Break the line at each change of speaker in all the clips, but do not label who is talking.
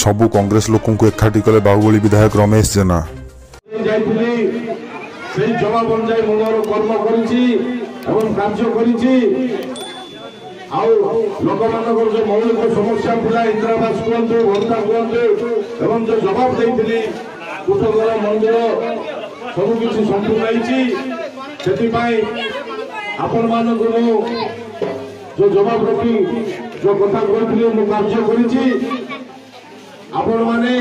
सबु कांग्रेस लोकों को एकाठी कले बाहुबली विधायक रमेश जेना।
जवाब अनुसार मोर कर्म करिछि एवं कार्य करिछि लोक मानकर जो मौलिक समस्या था इंदिरावास कहतु भत्ता कहतु एवं जो जवाब देती कुटघर मंदिर सबकि संपूर्ण होती आपण मान जो जवाब रखी जो कथा कहते मुझे कार्य करिछि आपण माने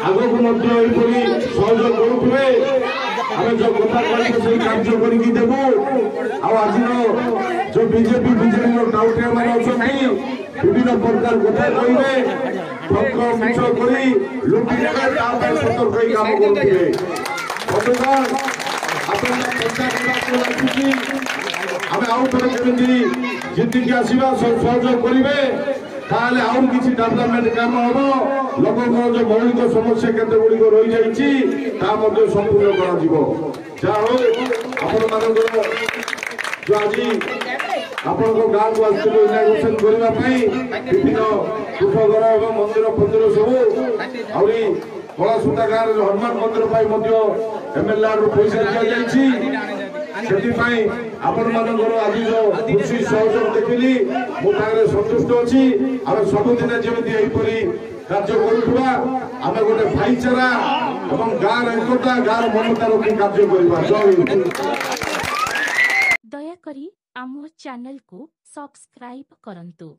आगो को सहयोग करुवे आम जो कथा कहते से कार्य करके देवु आज जो बीजेपी टाउटिया मान अच्छा विभिन्न प्रकार कथा कहे मिछ कर लुटि सतर्क काम करुवे आम आउ थे केमी जीतिकी आसवा सहयोग करेंगे ताले आउ किसी डेवलपमेंट काम हम लोक जो मौलिक समस्या केते गुड़िक रही जाइए संपूर्ण कर जो आज आपण गाँव को आसो इनागुरेसन करने विभिन्न कुठघर और मंदिर फंदिर सब आहरी कलासूता गाँव हनुमान मंदिर एमएलए पैसा दि जाए आपण मानकर आज जो कृषि सहयोग देखिली मुझे सन्तुष्ट अच्छी आम सबुदिन जमी कार्य करुवा आम गोटे भाईचारा और गाँव एकता गाँव ममता रखी कार्य करवा। जय
दयाकरी आम चैनल को सब्सक्राइब करंतु।